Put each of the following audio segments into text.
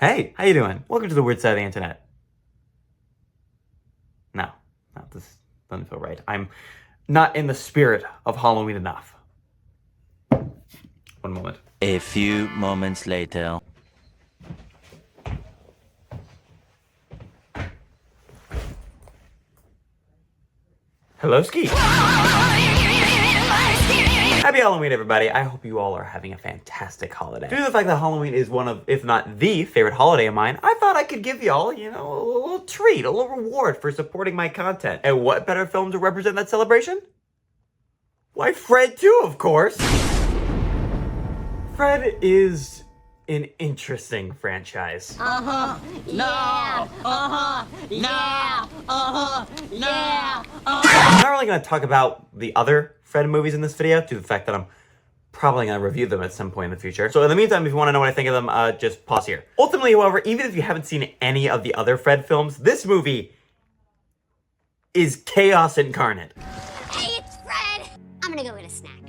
Hey, how you doing? Welcome to the weird side of the internet. No, this doesn't feel right. I'm not in the spirit of Halloween enough. One moment. A few moments later. Hello, Ski. Happy Halloween, everybody. I hope you all are having a fantastic holiday. Due to the fact that Halloween is one of, if not the favorite holiday of mine, I thought I could give y'all, a little treat, a little reward for supporting my content. And what better film to represent that celebration? Why, Fred 2, of course. Fred is an interesting franchise. Yeah. No. Yeah. Yeah. I'm not really going to talk about the other Fred movies in this video, due to the fact that I'm probably going to review them at some point in the future. So in the meantime, if you want to know what I think of them, just pause here. Ultimately, however, even if you haven't seen any of the other Fred films, this movie is chaos incarnate. Hey, it's Fred. I'm gonna go get a snack.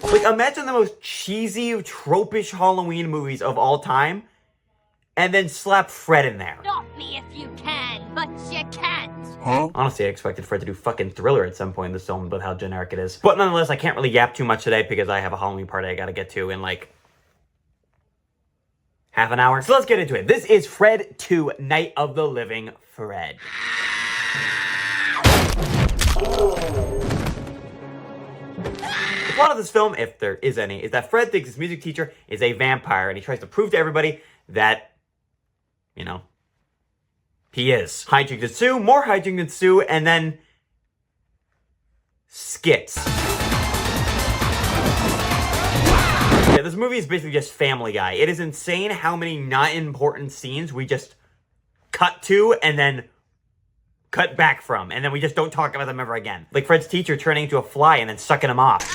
Like, imagine the most cheesy, tropish Halloween movies of all time, and then slap Fred in there. Stop me if you can, but you can't. Honestly, I expected Fred to do fucking Thriller at some point in this film with how generic it is. But nonetheless, I can't really yap too much today because I have a Halloween party I gotta get to in like half an hour. So let's get into it. This is Fred 2, Night of the Living Fred. The plot of this film, if there is any, is that Fred thinks his music teacher is a vampire and he tries to prove to everybody that, he is. Hijinks ensue, more hijinks ensue, and then skits. Yeah, this movie is basically just Family Guy. It is insane how many not important scenes we just cut to and then cut back from, and then we just don't talk about them ever again. Like Fred's teacher turning into a fly and then sucking him off.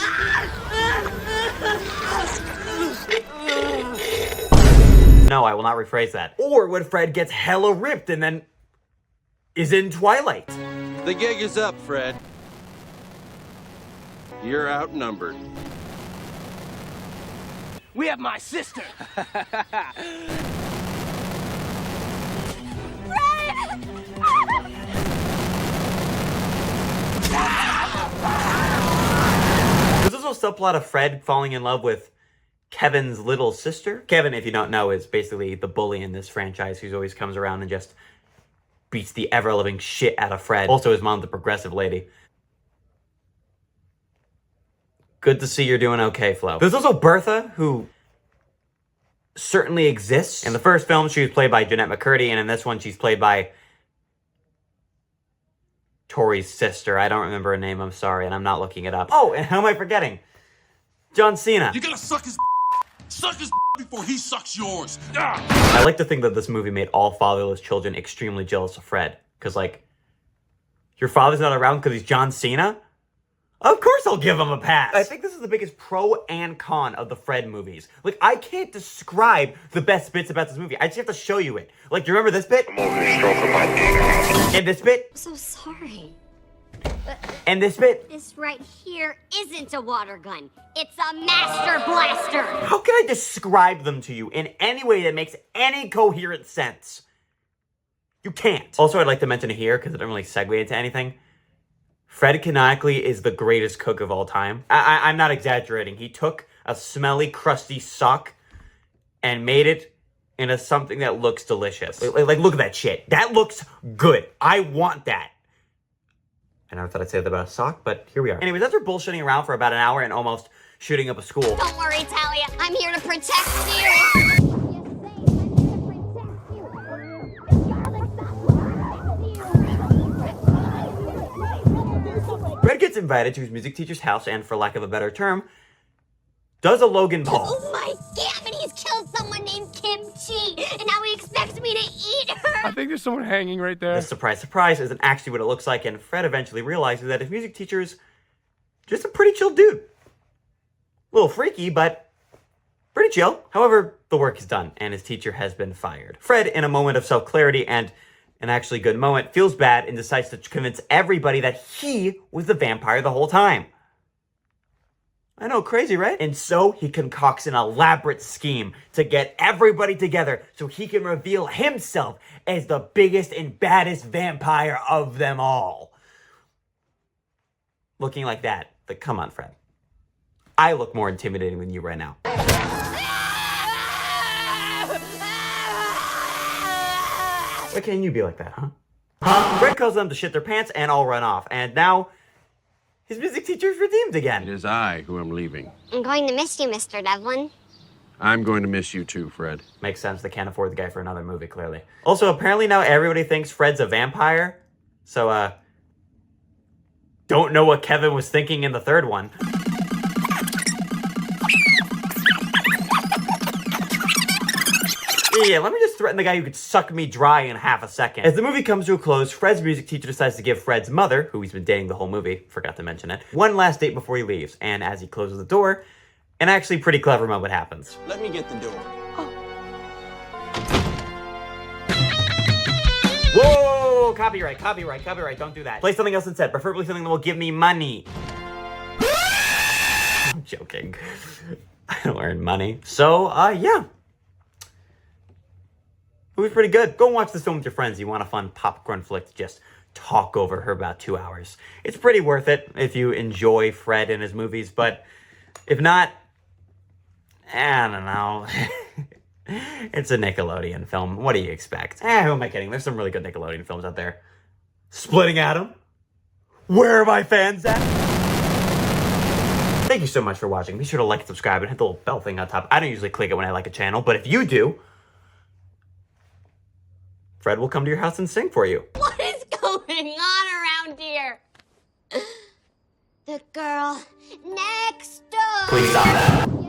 No, I will not rephrase that. Or when Fred gets hella ripped and then is in Twilight. The gig is up, Fred. You're outnumbered. We have my sister. There's also a subplot of Fred falling in love with Kevin's little sister. Kevin, if you don't know, is basically the bully in this franchise who always comes around and just beats the ever-living shit out of Fred. Also, his mom's a progressive lady. Good to see you're doing okay, Flo. There's also Bertha, who certainly exists. In the first film, she was played by Jeanette McCurdy, and in this one, she's played by Tori's sister. I don't remember her name, I'm sorry, and I'm not looking it up. Oh, and how am I forgetting? John Cena. You gotta suck his before he sucks yours. I like to think that this movie made all fatherless children extremely jealous of Fred. Because, like, your father's not around because he's John Cena? Of course I'll give him a pass. I think this is the biggest pro and con of the Fred movies. Like, I can't describe the best bits about this movie. I just have to show you it. Like, do you remember this bit? And this bit? I'm so sorry. And this bit? This right here isn't a water gun. It's a master blaster. How can I describe them to you in any way that makes any coherent sense? You can't. Also, I'd like to mention it here, because it doesn't really segue into anything. Fred canonically is the greatest cook of all time. I'm not exaggerating. He took a smelly, crusty sock and made it into something that looks delicious. Like, look at that shit. That looks good. I want that. I never thought I'd say that about a sock, but here we are. Anyways, after bullshitting around for about an hour and almost shooting up a school. Don't worry, Talia. I'm here to protect you. Fred gets invited to his music teacher's house and, for lack of a better term, does a Logan Paul. Oh my god, he's killed someone named Kimchi, and now he expects me to eat her. I think there's someone hanging right there. This surprise, surprise isn't actually what it looks like, and Fred eventually realizes that his music teacher's just a pretty chill dude. A little freaky, but pretty chill. However, the work is done, and his teacher has been fired. Fred, in a moment of self-clarity and an actually good moment, feels bad and decides to convince everybody that he was the vampire the whole time. I know, crazy, right? And so he concocts an elaborate scheme to get everybody together so he can reveal himself as the biggest and baddest vampire of them all. Looking like that. But come on, Fred. I look more intimidating than you right now. Why can't you be like that, huh? Fred calls them to shit their pants and all run off. And now, his music teacher is redeemed again. It is I who am leaving. I'm going to miss you, Mr. Devlin. I'm going to miss you too, Fred. Makes sense. They can't afford the guy for another movie, clearly. Also, apparently now everybody thinks Fred's a vampire. So, don't know what Kevin was thinking in the third one. Yeah, let me just threaten the guy who could suck me dry in half a second. As the movie comes to a close, Fred's music teacher decides to give Fred's mother, who he's been dating the whole movie, forgot to mention it, one last date before he leaves. And as he closes the door, an actually pretty clever moment happens. Let me get the door. Whoa! Copyright, copyright, copyright, don't do that. Play something else instead, preferably something that will give me money. I'm joking. I don't earn money. So, yeah. Movie's pretty good. Go and watch this film with your friends. You want a fun popcorn flick to just talk over for about 2 hours. It's pretty worth it if you enjoy Fred and his movies, but if not, I don't know. It's a Nickelodeon film. What do you expect? Who am I kidding? There's some really good Nickelodeon films out there. Splitting Atom? Where are my fans at? Thank you so much for watching. Be sure to like and subscribe and hit the little bell thing on top. I don't usually click it when I like a channel, but if you do, Fred will come to your house and sing for you. What is going on around here? The girl next door. Please stop that.